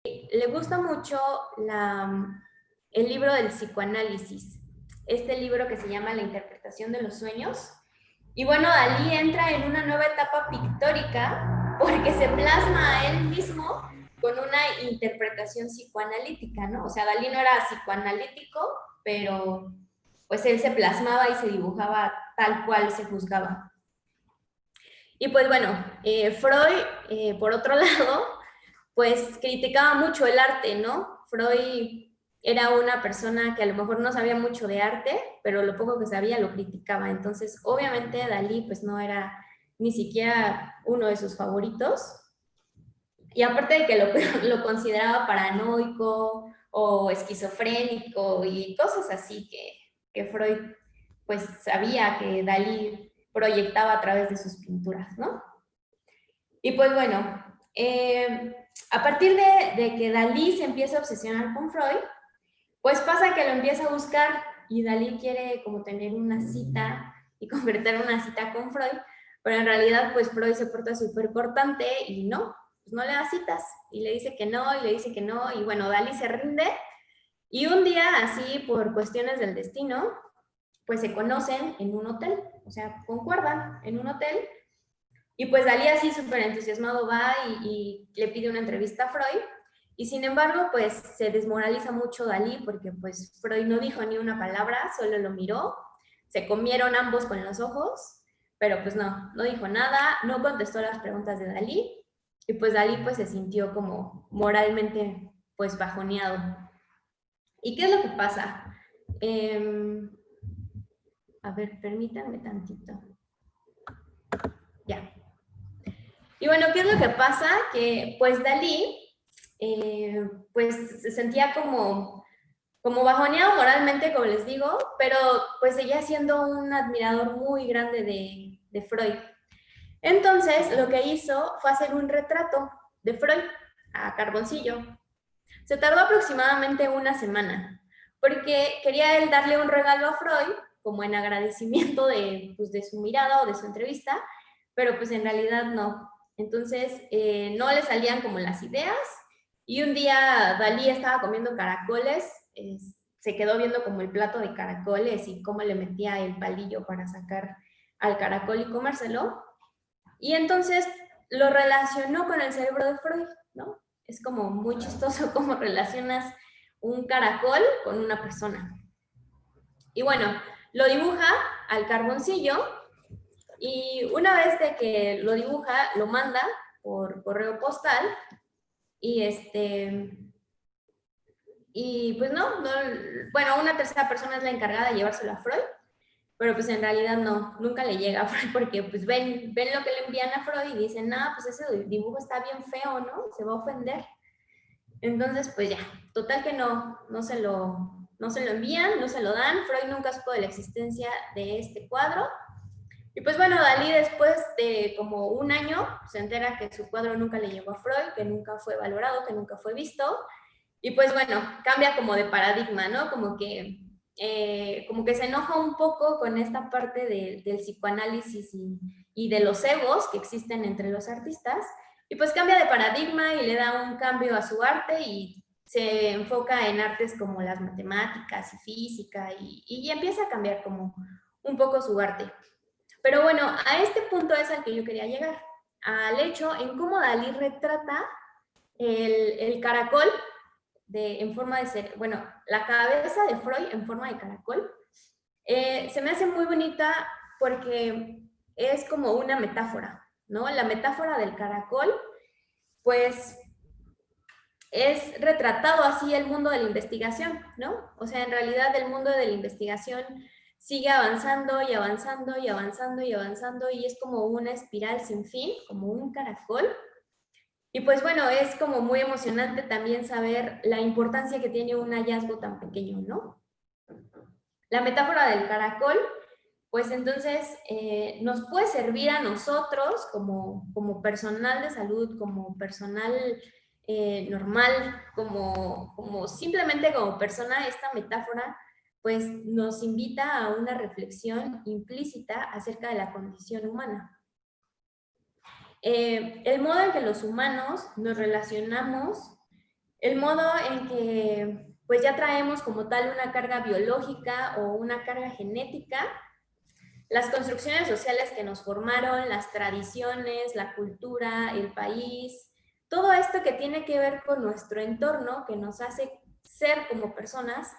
le gusta mucho el libro del psicoanálisis, este libro que se llama La interpretación de los sueños. Y bueno, Dalí entra en una nueva etapa pictórica porque se plasma a él mismo con una interpretación psicoanalítica, ¿no? O sea, Dalí no era psicoanalítico, pero pues él se plasmaba y se dibujaba tal cual se juzgaba. Y pues bueno, Freud, por otro lado, pues criticaba mucho el arte, ¿no? Freud era una persona que a lo mejor no sabía mucho de arte, pero lo poco que sabía lo criticaba. Entonces, obviamente, Dalí pues no era ni siquiera uno de sus favoritos. Y aparte de que lo consideraba paranoico o esquizofrénico y cosas así que Freud pues sabía que Dalí proyectaba a través de sus pinturas, ¿no? Y pues bueno, a partir de que Dalí se empieza a obsesionar con Freud, pues pasa que lo empieza a buscar y Dalí quiere como tener una cita y convertir una cita con Freud, pero en realidad pues Freud se porta súper cortante y no, pues no le da citas y le dice que no y le dice que no y bueno, Dalí se rinde y un día así por cuestiones del destino, pues se conocen en un hotel, o sea, concuerdan en un hotel y pues Dalí así súper entusiasmado va y le pide una entrevista a Freud. Y sin embargo, pues se desmoraliza mucho Dalí porque pues Freud no dijo ni una palabra, solo lo miró. Se comieron ambos con los ojos, pero pues no dijo nada, no contestó las preguntas de Dalí. Y pues Dalí pues se sintió como moralmente pues bajoneado. ¿Y qué es lo que pasa? A ver, permítanme tantito. Ya. Y bueno, ¿qué es lo que pasa? Que pues Dalí, pues se sentía como bajoneado moralmente, como les digo, pero pues seguía siendo un admirador muy grande de Freud. Entonces, lo que hizo fue hacer un retrato de Freud a carboncillo. Se tardó aproximadamente una semana, porque quería él darle un regalo a Freud, como en agradecimiento pues, de su mirada o de su entrevista, pero pues en realidad no. Entonces, no le salían como las ideas, y un día Dalí estaba comiendo caracoles, se quedó viendo como el plato de caracoles y cómo le metía el palillo para sacar al caracol y comérselo, y entonces lo relacionó con el cerebro de Freud, ¿no? Es como muy chistoso cómo relacionas un caracol con una persona. Y bueno, lo dibuja al carboncillo y una vez de que lo dibuja, lo manda por correo postal y y pues bueno, una tercera persona es la encargada de llevárselo a Freud, pero pues en realidad nunca le llega a Freud porque pues ven lo que le envían a Freud y dicen, no, pues ese dibujo está bien feo, ¿no? Se va a ofender. Entonces, pues ya, total que no se lo envían, no se lo dan, Freud nunca supo de la existencia de este cuadro. Y pues bueno, Dalí después de como un año se entera que su cuadro nunca le llegó a Freud, que nunca fue valorado, que nunca fue visto. Y pues bueno, cambia como de paradigma, ¿no? Como que se enoja un poco con esta parte del psicoanálisis y de los egos que existen entre los artistas. Y pues cambia de paradigma y le da un cambio a su arte y se enfoca en artes como las matemáticas y física y empieza a cambiar como un poco su arte. Pero bueno, a este punto es al que yo quería llegar, al hecho en cómo Dalí retrata el caracol en forma de ser, bueno, la cabeza de Freud en forma de caracol. Se me hace muy bonita porque es como una metáfora, ¿no? La metáfora del caracol, pues es retratado así el mundo de la investigación, ¿no? O sea, en realidad el mundo de la investigación sigue avanzando y avanzando y avanzando y avanzando y es como una espiral sin fin, como un caracol. Y pues bueno, es como muy emocionante también saber la importancia que tiene un hallazgo tan pequeño, ¿no? La metáfora del caracol, pues entonces nos puede servir a nosotros como personal de salud, como personal normal, como simplemente como persona, esta metáfora pues nos invita a una reflexión implícita acerca de la condición humana. El modo en que los humanos nos relacionamos el modo en que pues ya traemos como tal una carga biológica o una carga genética, las construcciones sociales que nos formaron, las tradiciones, la cultura, el país, todo esto que tiene que ver con nuestro entorno, que nos hace ser como personas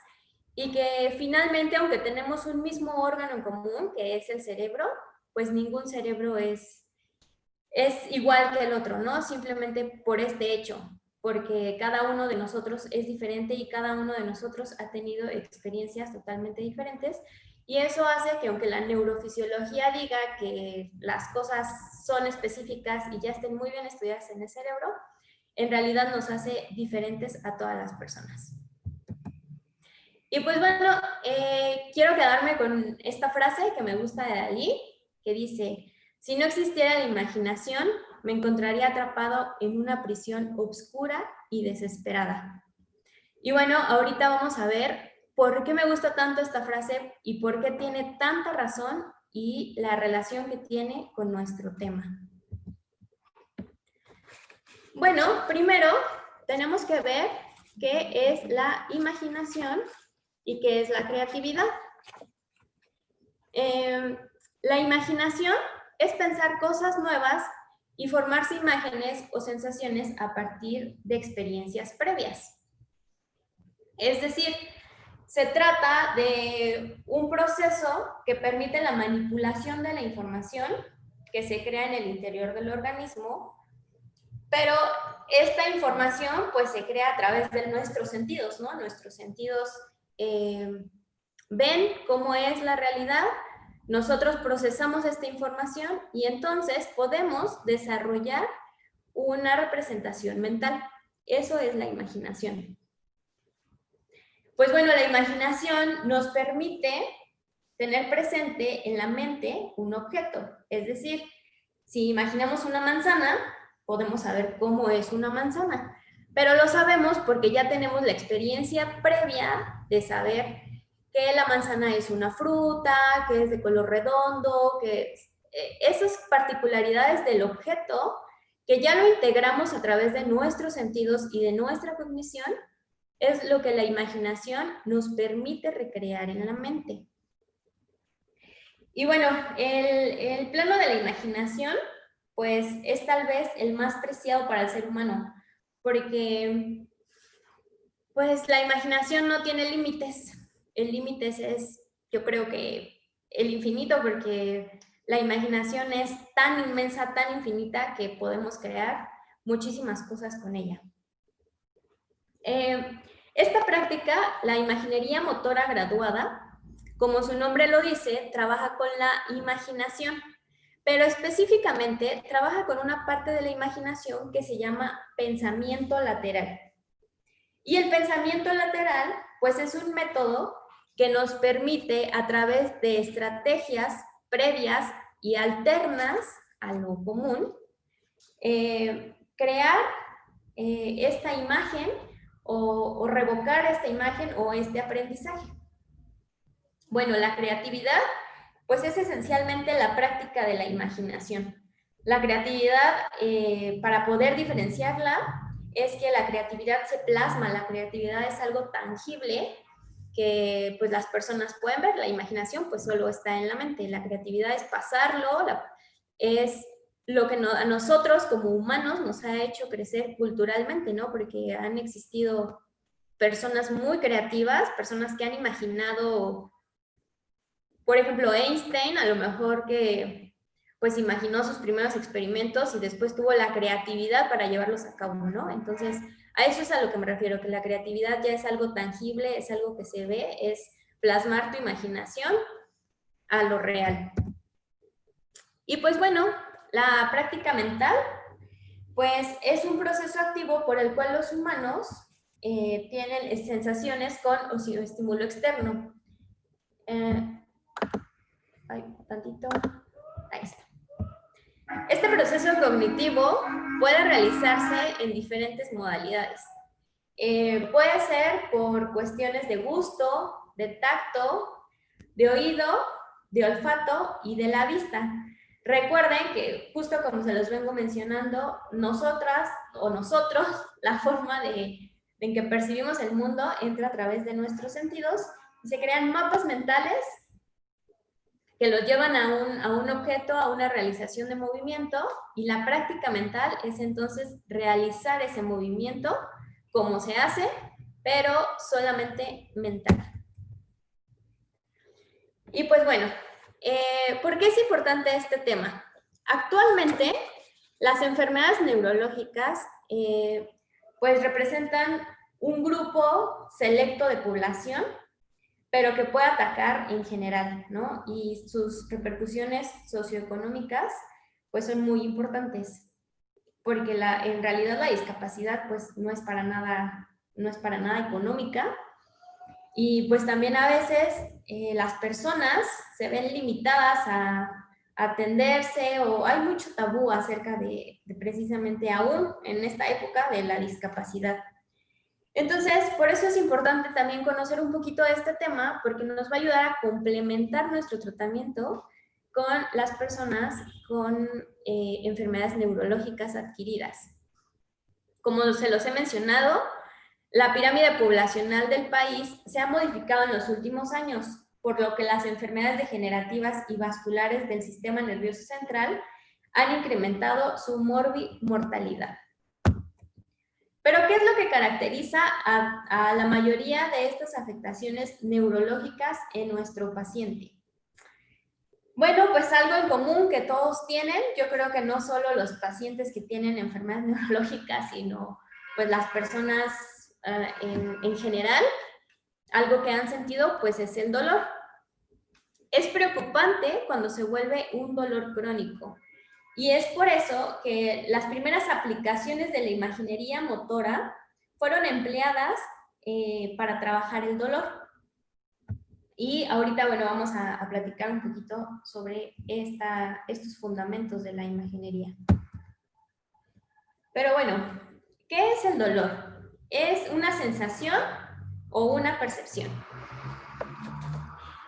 y que finalmente, aunque tenemos un mismo órgano en común, que es el cerebro, pues ningún cerebro es igual que el otro, ¿no? Simplemente por este hecho, porque cada uno de nosotros es diferente y cada uno de nosotros ha tenido experiencias totalmente diferentes. Y eso hace que aunque la neurofisiología diga que las cosas son específicas y ya estén muy bien estudiadas en el cerebro, en realidad nos hace diferentes a todas las personas. Y pues bueno, quiero quedarme con esta frase que me gusta de Dalí, que dice: si no existiera la imaginación, me encontraría atrapado en una prisión oscura y desesperada. Y bueno, ahorita vamos a ver por qué me gusta tanto esta frase y por qué tiene tanta razón y la relación que tiene con nuestro tema. Bueno, primero tenemos que ver qué es la imaginación y qué es la creatividad. La imaginación es pensar cosas nuevas y formarse imágenes o sensaciones a partir de experiencias previas. Es decir, se trata de un proceso que permite la manipulación de la información que se crea en el interior del organismo, pero esta información pues se crea a través de nuestros sentidos, ¿no? Nuestros sentidos ven cómo es la realidad, nosotros procesamos esta información y entonces podemos desarrollar una representación mental. Eso es la imaginación. Pues bueno, la imaginación nos permite tener presente en la mente un objeto. Es decir, si imaginamos una manzana, podemos saber cómo es una manzana. Pero lo sabemos porque ya tenemos la experiencia previa de saber que la manzana es una fruta, que es de color redondo, que esas particularidades del objeto que ya lo integramos a través de nuestros sentidos y de nuestra cognición, es lo que la imaginación nos permite recrear en la mente. Y bueno, el plano de la imaginación, pues es tal vez el más preciado para el ser humano, porque pues la imaginación no tiene límites. El límite es, yo creo que el infinito, porque la imaginación es tan inmensa, tan infinita, que podemos crear muchísimas cosas con ella. Esta práctica, la imaginería motora graduada, como su nombre lo dice, trabaja con la imaginación, pero específicamente trabaja con una parte de la imaginación que se llama pensamiento lateral. Y el pensamiento lateral, pues es un método que nos permite, a través de estrategias previas y alternas a lo común, crear esta imagen o revocar esta imagen o este aprendizaje. Bueno, la creatividad, pues es esencialmente la práctica de la imaginación. La creatividad, para poder diferenciarla, es que la creatividad se plasma, la creatividad es algo tangible que pues las personas pueden ver, la imaginación pues solo está en la mente, la creatividad es pasarlo, es lo que a nosotros como humanos nos ha hecho crecer culturalmente, ¿no? Porque han existido personas muy creativas, personas que han imaginado, por ejemplo, Einstein, a lo mejor que pues imaginó sus primeros experimentos y después tuvo la creatividad para llevarlos a cabo, ¿no? Entonces, a eso es a lo que me refiero, que la creatividad ya es algo tangible, es algo que se ve, es plasmar tu imaginación a lo real. Y pues bueno, la práctica mental, pues es un proceso activo por el cual los humanos tienen sensaciones con o sin estímulo externo. Tantito. Ahí está. Este proceso cognitivo puede realizarse en diferentes modalidades. Puede ser por cuestiones de gusto, de tacto, de oído, de olfato y de la vista. Recuerden que, justo como se los vengo mencionando, nosotras o nosotros, la forma de en que percibimos el mundo entra a través de nuestros sentidos y se crean mapas mentales que los llevan a un objeto, a una realización de movimiento, y la práctica mental es entonces realizar ese movimiento como se hace, pero solamente mental. Y pues bueno, ¿por qué es importante este tema? Actualmente, las enfermedades neurológicas pues representan un grupo selecto de población, pero que puede atacar en general, ¿no? Y sus repercusiones socioeconómicas pues son muy importantes, porque en realidad la discapacidad pues no es para nada económica, y pues también a veces las personas se ven limitadas a atenderse, o hay mucho tabú acerca de precisamente aún en esta época de la discapacidad. Entonces, por eso es importante también conocer un poquito de este tema, porque nos va a ayudar a complementar nuestro tratamiento con las personas con enfermedades neurológicas adquiridas. Como se los he mencionado, la pirámide poblacional del país se ha modificado en los últimos años, por lo que las enfermedades degenerativas y vasculares del sistema nervioso central han incrementado su mortalidad. Pero, ¿qué es lo que caracteriza a la mayoría de estas afectaciones neurológicas en nuestro paciente? Bueno, pues algo en común que todos tienen, yo creo que no solo los pacientes que tienen enfermedades neurológicas, sino pues las personas en general, algo que han sentido pues es el dolor. Es preocupante cuando se vuelve un dolor crónico, y es por eso que las primeras aplicaciones de la imaginería motora fueron empleadas para trabajar el dolor. Y ahorita, bueno, vamos a platicar un poquito sobre estos fundamentos de la imaginería. Pero bueno, ¿qué es el dolor? ¿Es una sensación o una percepción?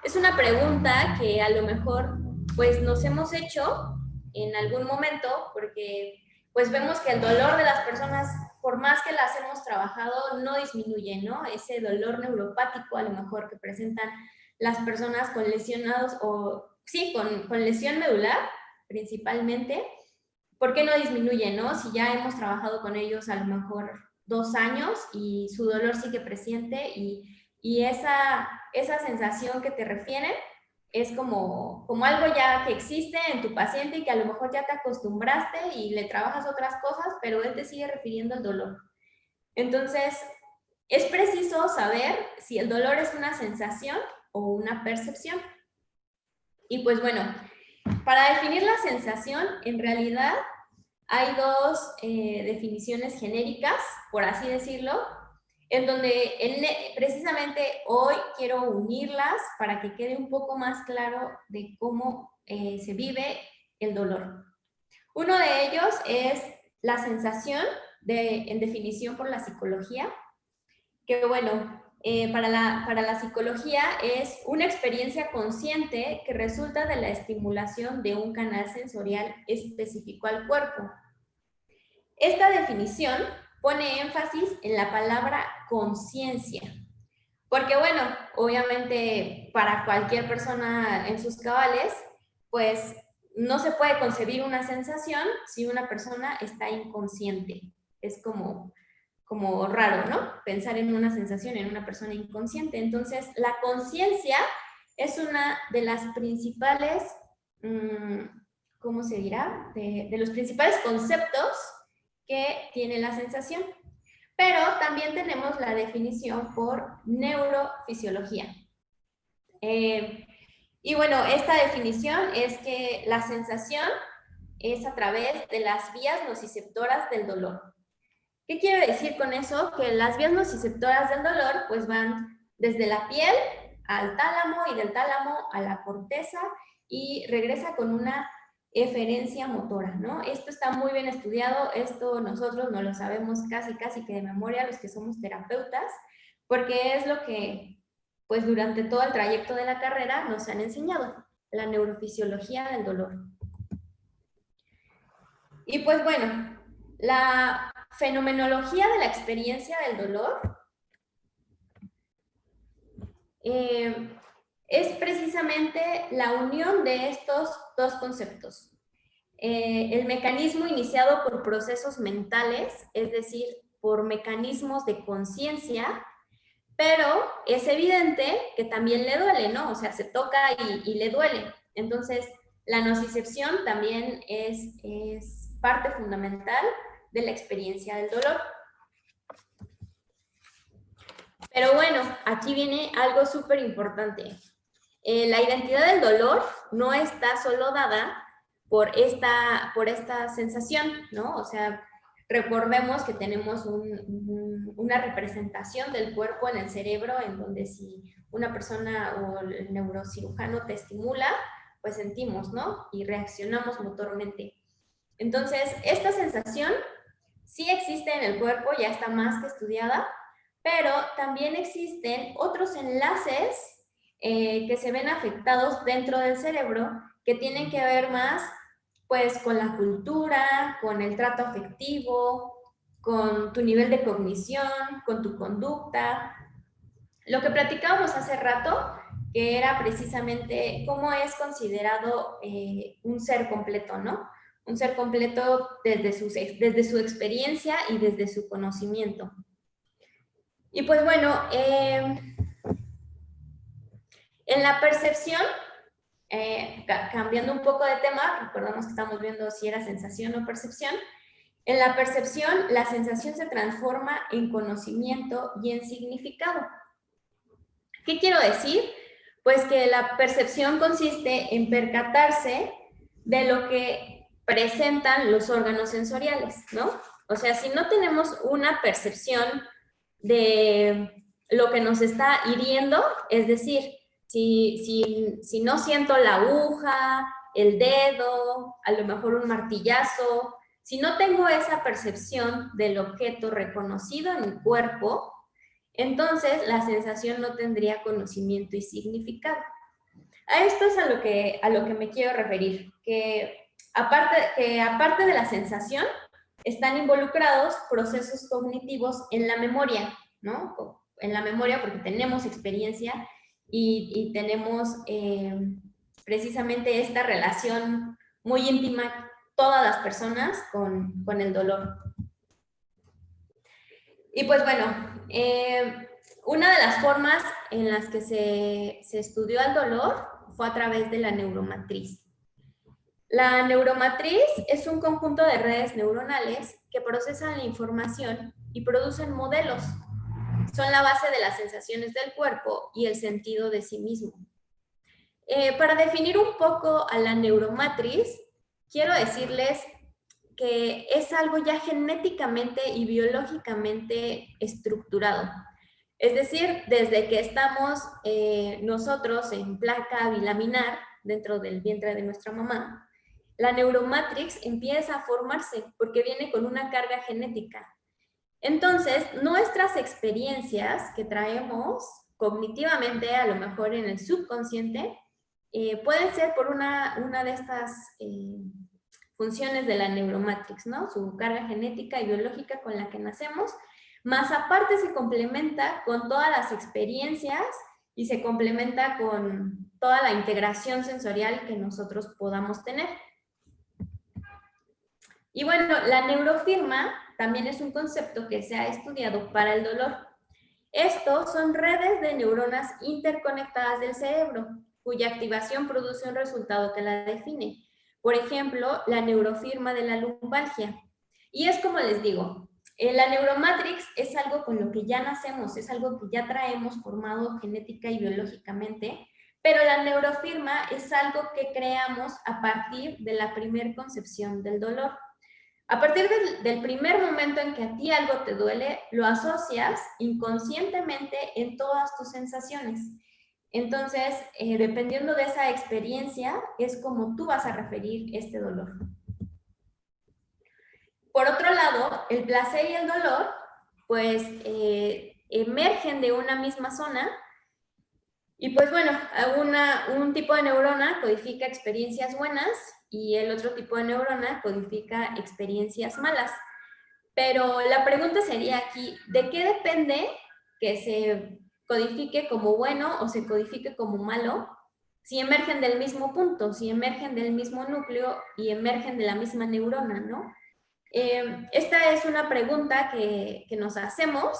Es una pregunta que a lo mejor pues nos hemos hecho en algún momento, porque pues vemos que el dolor de las personas, por más que las hemos trabajado, no disminuye, ¿no? Ese dolor neuropático a lo mejor que presentan las personas con lesionados, o sí, con lesión medular principalmente, ¿por qué no disminuye, no? Si ya hemos trabajado con ellos a lo mejor 2 años y su dolor sigue presente, y esa sensación que te refieren es como algo ya que existe en tu paciente y que a lo mejor ya te acostumbraste y le trabajas otras cosas, pero él te sigue refiriendo al dolor. Entonces, es preciso saber si el dolor es una sensación o una percepción. Y pues bueno, para definir la sensación, en realidad hay dos definiciones genéricas, por así decirlo, en donde precisamente hoy quiero unirlas para que quede un poco más claro de cómo se vive el dolor. Uno de ellos es la sensación, en definición por la psicología, que bueno, para la psicología es una experiencia consciente que resulta de la estimulación de un canal sensorial específico al cuerpo. Esta definición pone énfasis en la palabra conciencia, porque bueno, obviamente para cualquier persona en sus cabales, pues no se puede concebir una sensación si una persona está inconsciente. Es como raro, ¿no? Pensar en una sensación en una persona inconsciente. Entonces, la conciencia es una de las principales, ¿cómo se dirá? De los principales conceptos que tiene la sensación. Pero también tenemos la definición por neurofisiología. Y bueno, esta definición es que la sensación es a través de las vías nociceptoras del dolor. ¿Qué quiero decir con eso? Que las vías nociceptoras del dolor pues van desde la piel al tálamo, y del tálamo a la corteza, y regresa con una eferencia motora, ¿no? Esto está muy bien estudiado, esto nosotros no lo sabemos casi que de memoria los que somos terapeutas, porque es lo que pues durante todo el trayecto de la carrera nos han enseñado, la neurofisiología del dolor. Y pues bueno, La fenomenología de la experiencia del dolor es precisamente la unión de estos dos conceptos. El mecanismo iniciado por procesos mentales, es decir, por mecanismos de conciencia, pero es evidente que también le duele, ¿no? O sea, se toca y le duele. Entonces, la nocicepción también es parte fundamental de la experiencia del dolor. Pero bueno, aquí viene algo súper importante. La identidad del dolor no está solo dada por esta sensación, ¿no? O sea, recordemos que tenemos una representación del cuerpo en el cerebro en donde si una persona o el neurocirujano te estimula, pues sentimos, ¿no? Y reaccionamos motormente. Entonces, esta sensación sí existe en el cuerpo, ya está más que estudiada, pero también existen otros enlaces que se ven afectados dentro del cerebro que tienen que ver más pues con la cultura, con el trato afectivo, con tu nivel de cognición, con tu conducta. Lo que platicábamos hace rato, que era precisamente cómo es considerado un ser completo, ¿no? Un ser completo desde su experiencia y desde su conocimiento. Y pues bueno, en la percepción, cambiando un poco de tema, recordamos que estamos viendo si era sensación o percepción. En la percepción, la sensación se transforma en conocimiento y en significado. ¿Qué quiero decir? Pues que la percepción consiste en percatarse de lo que presentan los órganos sensoriales, ¿no? O sea, si no tenemos una percepción de lo que nos está hiriendo, es decir, si no siento la aguja, el dedo, a lo mejor un martillazo, si no tengo esa percepción del objeto reconocido en mi cuerpo, entonces la sensación no tendría conocimiento y significado. A esto es a lo que me quiero referir, que aparte de la sensación, están involucrados procesos cognitivos en la memoria, ¿no? En la memoria porque tenemos experiencia y tenemos precisamente esta relación muy íntima todas las personas con el dolor. Y pues bueno, una de las formas en las que se estudió el dolor fue a través de la neuromatriz. La neuromatriz es un conjunto de redes neuronales que procesan la información y producen modelos. Son la base de las sensaciones del cuerpo y el sentido de sí mismo. Para definir un poco a la neuromatriz, quiero decirles que es algo ya genéticamente y biológicamente estructurado. Es decir, desde que estamos nosotros en placa bilaminar dentro del vientre de nuestra mamá, la neuromatrix empieza a formarse porque viene con una carga genética. Entonces, nuestras experiencias que traemos cognitivamente, a lo mejor en el subconsciente, pueden ser por una de estas funciones de la neuromatrix, ¿no? Su carga genética y biológica con la que nacemos, más aparte se complementa con todas las experiencias y se complementa con toda la integración sensorial que nosotros podamos tener. Y bueno, la neurofirma también es un concepto que se ha estudiado para el dolor. Estos son redes de neuronas interconectadas del cerebro, cuya activación produce un resultado que la define. Por ejemplo, la neurofirma de la lumbalgia. Y es como les digo, la neuromatrix es algo con lo que ya nacemos, es algo que ya traemos formado genética y biológicamente, pero la neurofirma es algo que creamos a partir de la primer concepción del dolor. A partir del primer momento en que a ti algo te duele, lo asocias inconscientemente en todas tus sensaciones. Entonces, dependiendo de esa experiencia, es como tú vas a referir este dolor. Por otro lado, el placer y el dolor, pues, emergen de una misma zona. Y pues bueno, un tipo de neurona codifica experiencias buenas y el otro tipo de neurona codifica experiencias malas. Pero la pregunta sería aquí, ¿de qué depende que se codifique como bueno o se codifique como malo si emergen del mismo punto, si emergen del mismo núcleo y emergen de la misma neurona, ¿no? Esta es una pregunta que nos hacemos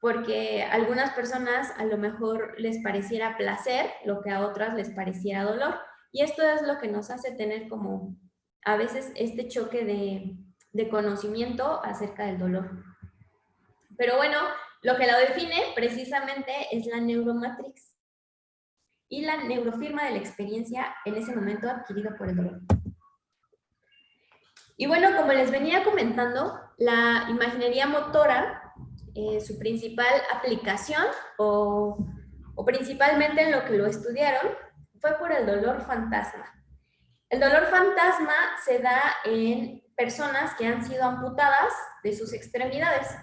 porque a algunas personas a lo mejor les pareciera placer lo que a otras les pareciera dolor. Y esto es lo que nos hace tener como a veces este choque de conocimiento acerca del dolor. Pero bueno, lo que lo define precisamente es la neuromatrix y la neurofirma de la experiencia en ese momento adquirido por el dolor. Y bueno, como les venía comentando, la imaginería motora, su principal aplicación o principalmente en lo que lo estudiaron, fue por el dolor fantasma. El dolor fantasma se da en personas que han sido amputadas de sus extremidades.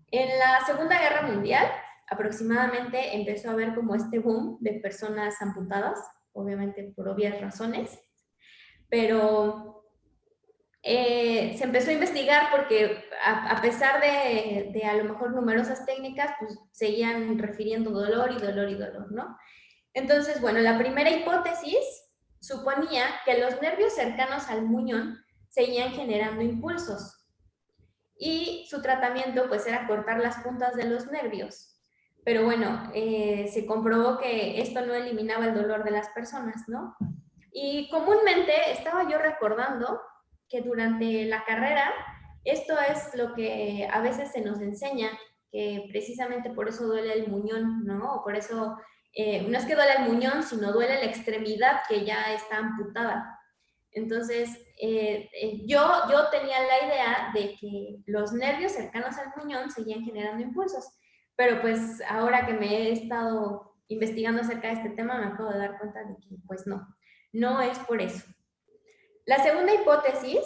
En la Segunda Guerra Mundial, aproximadamente empezó a haber como este boom de personas amputadas, obviamente por obvias razones, pero se empezó a investigar porque a pesar de a lo mejor numerosas técnicas, pues seguían refiriendo dolor y dolor y dolor, ¿no? Entonces, bueno, la primera hipótesis suponía que los nervios cercanos al muñón seguían generando impulsos y su tratamiento pues era cortar las puntas de los nervios. Pero bueno, se comprobó que esto no eliminaba el dolor de las personas, ¿no? Y comúnmente estaba yo recordando que durante la carrera esto es lo que a veces se nos enseña, que precisamente por eso duele el muñón, ¿no? O por eso no es que duele el muñón, sino duele la extremidad que ya está amputada. Entonces, yo tenía la idea de que los nervios cercanos al muñón seguían generando impulsos, pero pues ahora que me he estado investigando acerca de este tema, me acabo de dar cuenta de que pues no es por eso. La segunda hipótesis,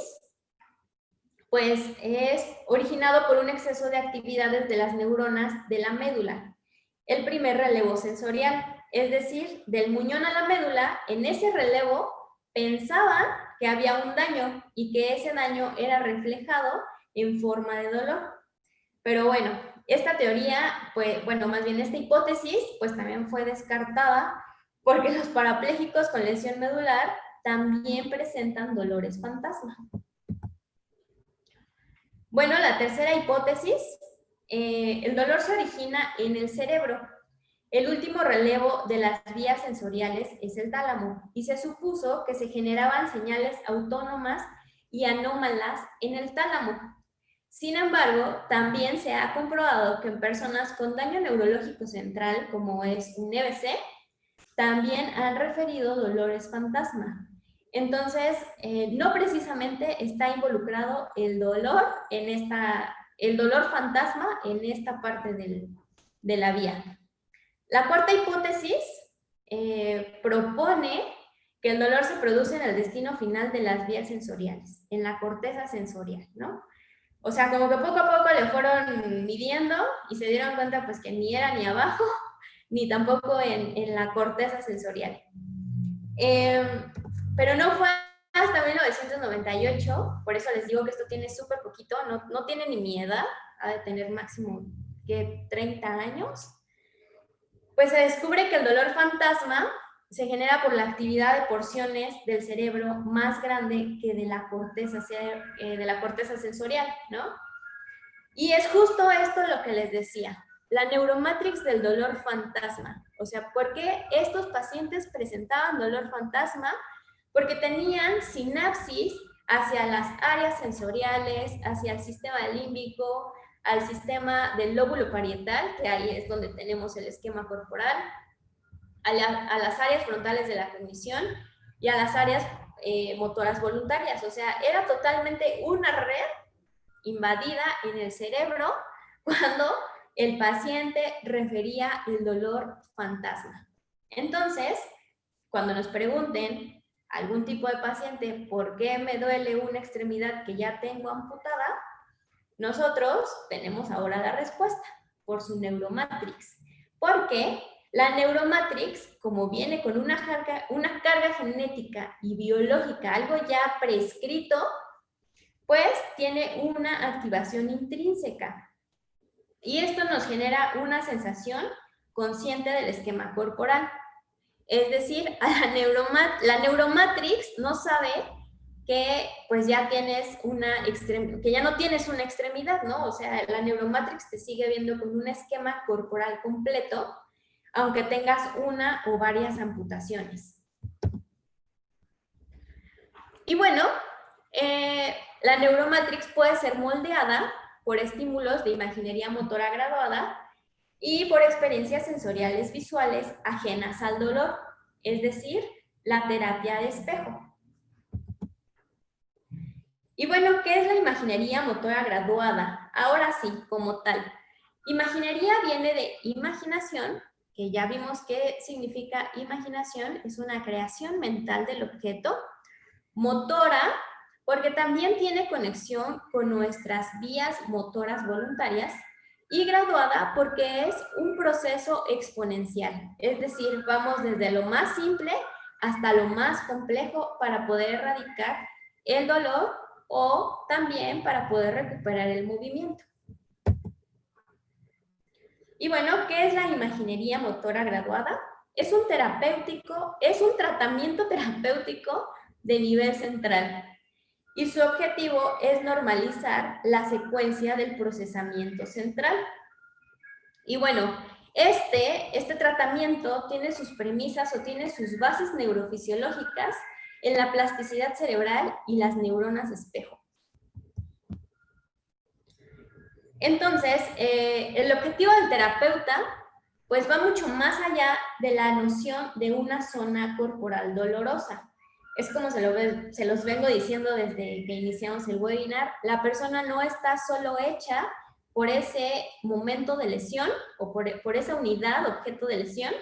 pues es originado por un exceso de actividades de las neuronas de la médula. El primer relevo sensorial, es decir, del muñón a la médula, en ese relevo pensaban que había un daño y que ese daño era reflejado en forma de dolor. Pero bueno, esta teoría, pues, bueno, más bien esta hipótesis, pues también fue descartada porque los parapléjicos con lesión medular también presentan dolores fantasma. Bueno, la tercera hipótesis, el dolor se origina en el cerebro. El último relevo de las vías sensoriales es el tálamo y se supuso que se generaban señales autónomas y anómalas en el tálamo. Sin embargo, también se ha comprobado que en personas con daño neurológico central, como es un EBC, también han referido dolores fantasma. Entonces, no precisamente está involucrado el dolor el dolor fantasma en esta parte de la vía. La cuarta hipótesis propone que el dolor se produce en el destino final de las vías sensoriales, en la corteza sensorial, ¿no? O sea, como que poco a poco le fueron midiendo y se dieron cuenta pues que ni era ni abajo, ni tampoco en la corteza sensorial. Pero no fue hasta 1998, por eso les digo que esto tiene súper poquito, no tiene ni mi edad, ha de tener máximo que 30 años, pues se descubre que el dolor fantasma se genera por la actividad de porciones del cerebro más grande que de la corteza sensorial, ¿no? Y es justo esto lo que les decía, la neuromatrix del dolor fantasma. O sea, ¿por qué estos pacientes presentaban dolor fantasma? Porque tenían sinapsis hacia las áreas sensoriales, hacia el sistema límbico, al sistema del lóbulo parietal, que ahí es donde tenemos el esquema corporal, a las áreas frontales de la cognición y a las áreas motoras voluntarias. O sea, era totalmente una red invadida en el cerebro cuando el paciente refería el dolor fantasma. Entonces, cuando nos pregunten a algún tipo de paciente por qué me duele una extremidad que ya tengo amputada, nosotros tenemos ahora la respuesta, por su neuromatrix. Porque la neuromatrix, como viene con una carga genética y biológica, algo ya prescrito, pues tiene una activación intrínseca. Y esto nos genera una sensación consciente del esquema corporal. Es decir, la neuromatrix no sabe que pues ya tienes que ya no tienes una extremidad, ¿no? O sea, la neuromatrix te sigue viendo con un esquema corporal completo, aunque tengas una o varias amputaciones. Y bueno, la neuromatrix puede ser moldeada por estímulos de imaginería motora graduada y por experiencias sensoriales visuales ajenas al dolor, es decir, la terapia de espejo. Y bueno, ¿qué es la imaginería motora graduada? Ahora sí, como tal. Imaginería viene de imaginación, que ya vimos qué significa imaginación, es una creación mental del objeto. Motora, porque también tiene conexión con nuestras vías motoras voluntarias. Y graduada porque es un proceso exponencial, es decir, vamos desde lo más simple hasta lo más complejo para poder erradicar el dolor o también para poder recuperar el movimiento. Y bueno, ¿qué es la imaginería motora graduada? Es un tratamiento terapéutico de nivel central. Y su objetivo es normalizar la secuencia del procesamiento central. Y bueno, este tratamiento tiene sus premisas o tiene sus bases neurofisiológicas en la plasticidad cerebral y las neuronas espejo. Entonces, el objetivo del terapeuta pues va mucho más allá de la noción de una zona corporal dolorosa. Es como se los vengo diciendo desde que iniciamos el webinar, la persona no está solo hecha por ese momento de lesión o por esa unidad, objeto de lesión,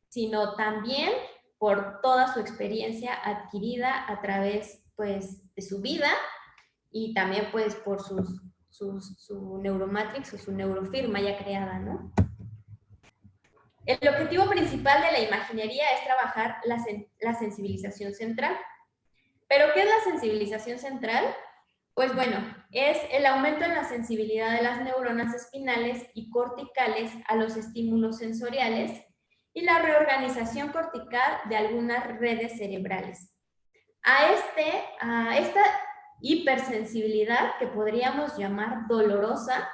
sino también por toda su experiencia adquirida a través pues, de su vida y también pues por su neuromatrix o su neurofirma ya creada, ¿no? El objetivo principal de la imaginería es trabajar la sensibilización central. ¿Pero qué es la sensibilización central? Pues bueno, es el aumento en la sensibilidad de las neuronas espinales y corticales a los estímulos sensoriales y la reorganización cortical de algunas redes cerebrales. A esta hipersensibilidad, que podríamos llamar dolorosa,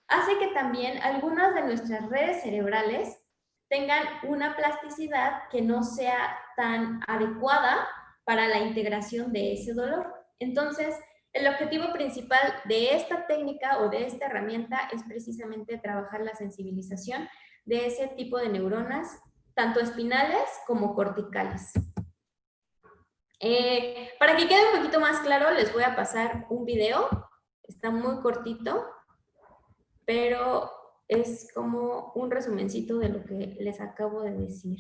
hace que también algunas de nuestras redes cerebrales tengan una plasticidad que no sea tan adecuada para la integración de ese dolor. Entonces, el objetivo principal de esta técnica o de esta herramienta es precisamente trabajar la sensibilización de ese tipo de neuronas, tanto espinales como corticales. Para que quede un poquito más claro, les voy a pasar un video. Está muy cortito, pero es como un resumencito de lo que les acabo de decir.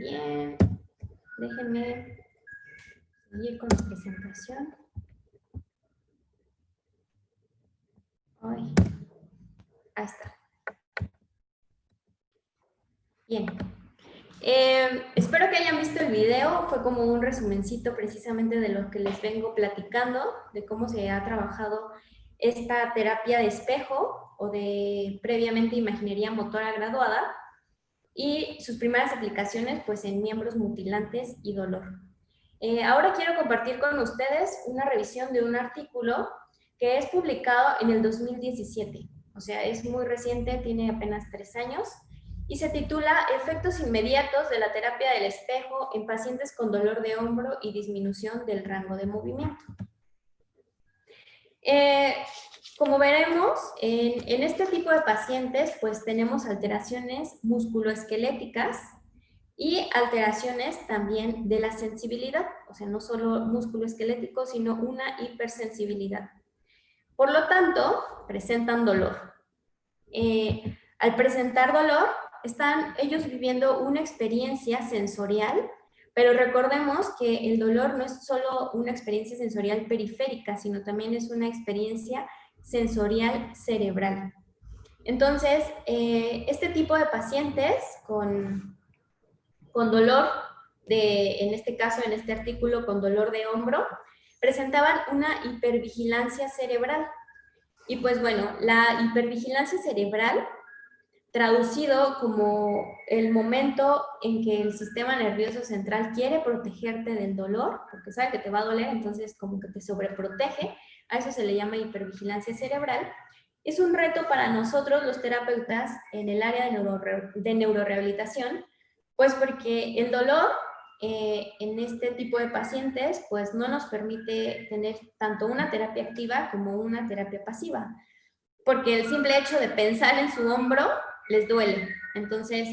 bien. Déjenme seguir con la presentación. Ay, ahí está. Bien. Espero que hayan visto el video. Fue como un resumencito precisamente de lo que les vengo platicando, de cómo se ha trabajado esta terapia de espejo o de previamente imaginería motora graduada y sus primeras aplicaciones pues en miembros mutilantes y dolor. Ahora quiero compartir con ustedes una revisión de un artículo que es publicado en el 2017. O sea, es muy reciente, tiene apenas 3 años y se titula Efectos inmediatos de la terapia del espejo en pacientes con dolor de hombro y disminución del rango de movimiento. Como veremos, en este tipo de pacientes pues tenemos alteraciones musculoesqueléticas y alteraciones también de la sensibilidad, o sea, no solo músculo esquelético, sino una hipersensibilidad. Por lo tanto, presentan dolor. Al presentar dolor, están ellos viviendo una experiencia sensorial, pero recordemos que el dolor no es solo una experiencia sensorial periférica, sino también es una experiencia sensorial cerebral. Entonces, este tipo de pacientes con dolor, en este caso, en este artículo, con dolor de hombro, presentaban una hipervigilancia cerebral. Y pues bueno, la hipervigilancia cerebral, traducido como el momento en que el sistema nervioso central quiere protegerte del dolor, porque sabe que te va a doler, entonces como que te sobreprotege, a eso se le llama hipervigilancia cerebral. Es un reto para nosotros los terapeutas en el área de neurorehabilitación, pues porque el dolor en este tipo de pacientes pues no nos permite tener tanto una terapia activa como una terapia pasiva, porque el simple hecho de pensar en su hombro les duele. Entonces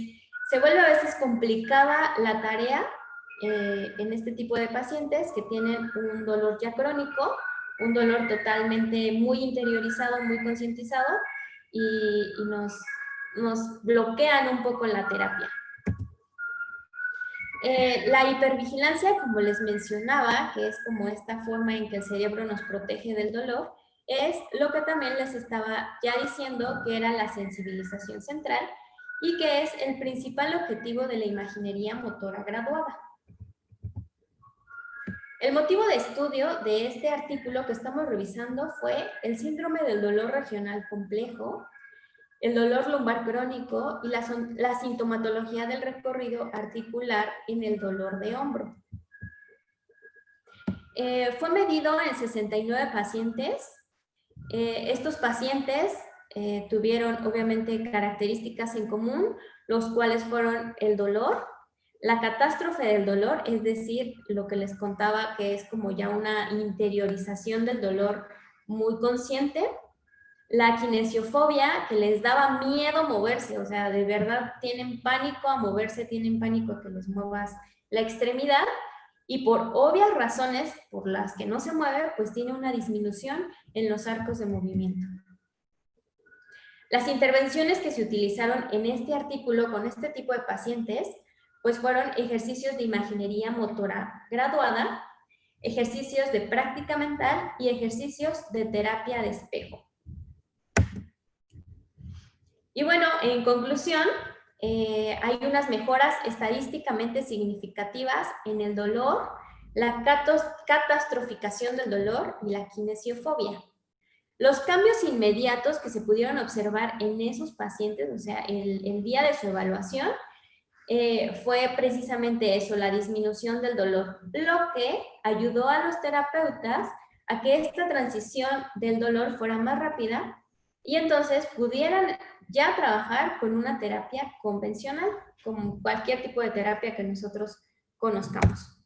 se vuelve a veces complicada la tarea en este tipo de pacientes que tienen un dolor ya crónico, un dolor totalmente muy interiorizado, muy concientizado y nos bloquean un poco la terapia. La hipervigilancia, como les mencionaba, que es como esta forma en que el cerebro nos protege del dolor, es lo que también les estaba ya diciendo que era la sensibilización central y que es el principal objetivo de la imaginería motora graduada. El motivo de estudio de este artículo que estamos revisando fue el síndrome del dolor regional complejo, el dolor lumbar crónico y la sintomatología del recorrido articular en el dolor de hombro. Fue medido en 69 pacientes. Estos pacientes tuvieron obviamente características en común, los cuales fueron el dolor, la catástrofe del dolor, es decir, lo que les contaba que es como ya una interiorización del dolor muy consciente, la kinesiofobia, que les daba miedo moverse, o sea, de verdad tienen pánico a moverse, tienen pánico a que les muevas la extremidad, y por obvias razones por las que no se mueve, pues tiene una disminución en los arcos de movimiento. Las intervenciones que se utilizaron en este artículo con este tipo de pacientes, pues fueron ejercicios de imaginería motora graduada, ejercicios de práctica mental y ejercicios de terapia de espejo. Y bueno, en conclusión, hay unas mejoras estadísticamente significativas en el dolor, la catastroficación del dolor y la kinesiofobia. Los cambios inmediatos que se pudieron observar en esos pacientes, o sea, el día de su evaluación, fue precisamente eso, la disminución del dolor, lo que ayudó a los terapeutas a que esta transición del dolor fuera más rápida y entonces pudieran ya trabajar con una terapia convencional, como cualquier tipo de terapia que nosotros conozcamos.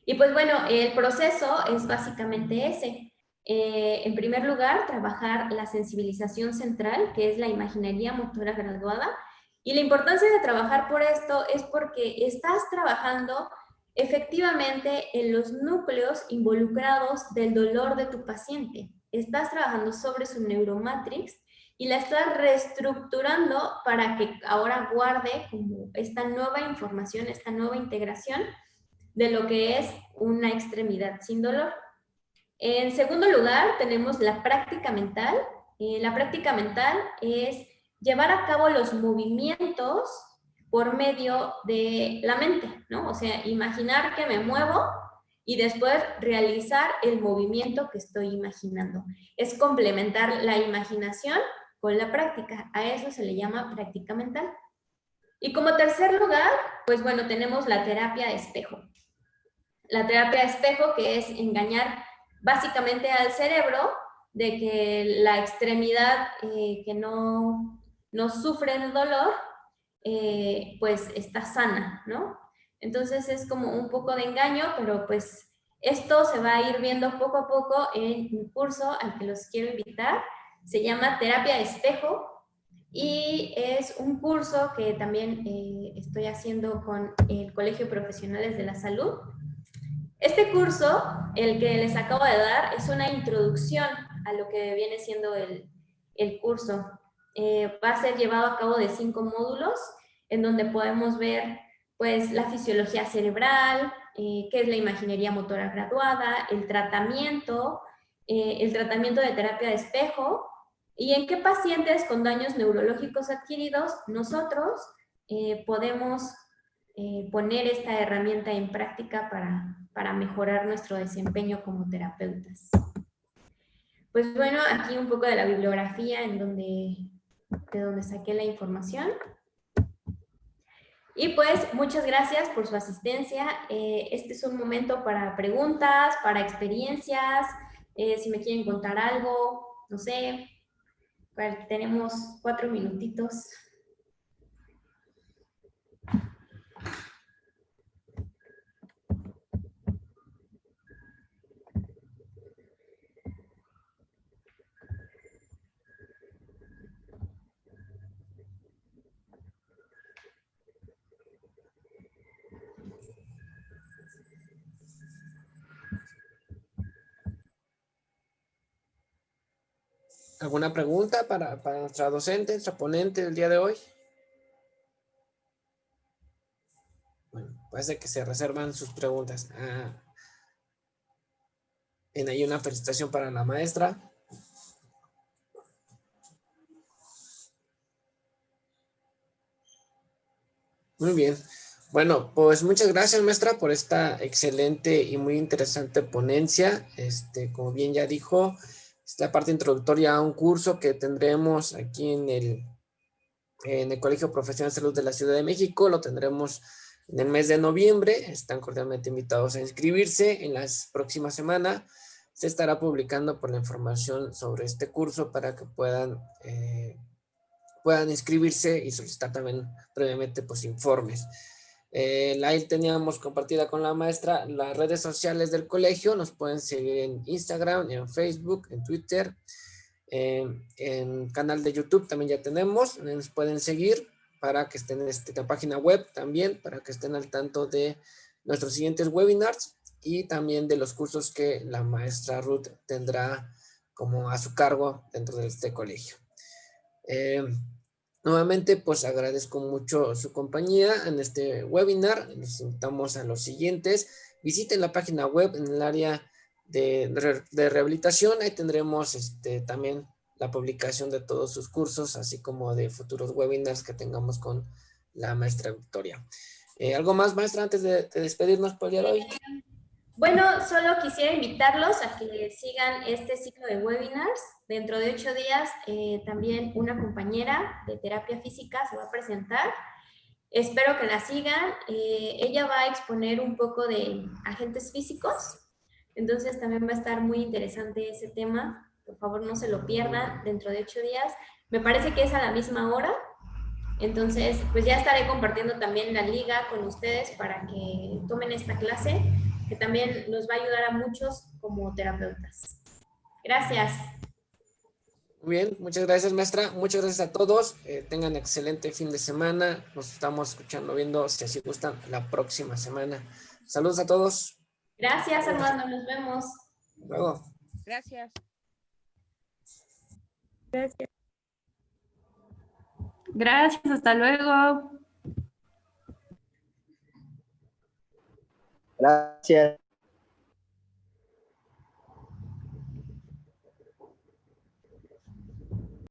Y pues bueno, el proceso es básicamente ese. En primer lugar, trabajar la sensibilización central, que es la imaginería motora graduada. Y la importancia de trabajar por esto es porque estás trabajando efectivamente en los núcleos involucrados del dolor de tu paciente. Estás trabajando sobre su neuromatrix y la está reestructurando para que ahora guarde como esta nueva información, esta nueva integración de lo que es una extremidad sin dolor. En segundo lugar, tenemos la práctica mental. La práctica mental es llevar a cabo los movimientos por medio de la mente, ¿no? O sea, imaginar que me muevo y después realizar el movimiento que estoy imaginando. Es complementar la imaginación con la práctica. A eso se le llama práctica mental. Y como tercer lugar, pues bueno, tenemos la terapia espejo. La terapia espejo, que es engañar básicamente al cerebro de que la extremidad que no sufre de dolor, pues está sana, ¿no? Entonces es como un poco de engaño, pero pues esto se va a ir viendo poco a poco en un curso al que los quiero invitar. Se llama Terapia Espejo y es un curso que también estoy haciendo con el Colegio de Profesionales de la Salud. Este curso, el que les acabo de dar, es una introducción a lo que viene siendo el curso. Va a ser llevado a cabo de 5 módulos, en donde podemos ver pues, la fisiología cerebral, qué es la imaginería motora graduada, el tratamiento de terapia de espejo, y en qué pacientes con daños neurológicos adquiridos nosotros podemos poner esta herramienta en práctica para mejorar nuestro desempeño como terapeutas. Pues bueno, aquí un poco de la bibliografía de donde saqué la información. Y pues muchas gracias por su asistencia. Este es un momento para preguntas, para experiencias, si me quieren contar algo, no sé, tenemos 4 minutitos. ¿Alguna pregunta para nuestra docente, nuestra ponente del día de hoy? Bueno, parece que se reservan sus preguntas. Bien, ahí una felicitación para la maestra. Muy bien. Bueno, pues muchas gracias, maestra, por esta excelente y muy interesante ponencia. Como bien ya dijo, es la parte introductoria a un curso que tendremos aquí en el Colegio Profesional de Salud de la Ciudad de México. Lo tendremos en el mes de noviembre. Están cordialmente invitados a inscribirse. En las próximas semanas se estará publicando por la información sobre este curso para que puedan inscribirse y solicitar también previamente pues informes. Ahí teníamos compartida con la maestra las redes sociales del colegio. Nos pueden seguir en Instagram, en Facebook, en Twitter, en canal de YouTube también ya tenemos. Nos pueden seguir para que estén en la página web también, para que estén al tanto de nuestros siguientes webinars y también de los cursos que la maestra Ruth tendrá como a su cargo dentro de este colegio. Nuevamente, pues agradezco mucho su compañía en este webinar. Les invitamos a los siguientes. Visiten la página web en el área de rehabilitación. Ahí tendremos también la publicación de todos sus cursos, así como de futuros webinars que tengamos con la maestra Victoria. ¿Algo más, maestra, antes de despedirnos por el día de hoy? Bueno, solo quisiera invitarlos a que sigan este ciclo de webinars. Dentro de 8 días también una compañera de terapia física se va a presentar. Espero que la sigan. Ella va a exponer un poco de agentes físicos. Entonces también va a estar muy interesante ese tema. Por favor, no se lo pierdan dentro de 8 días. Me parece que es a la misma hora. Entonces, pues ya estaré compartiendo también la liga con ustedes para que tomen esta clase, que también nos va a ayudar a muchos como terapeutas. Gracias. Muy bien, muchas gracias, maestra. Muchas gracias a todos. Tengan excelente fin de semana. Nos estamos escuchando, viendo, si así gustan, la próxima semana. Saludos a todos. Gracias, Armando. Nos vemos. Luego. Gracias. Gracias. Gracias, hasta luego. Gracias.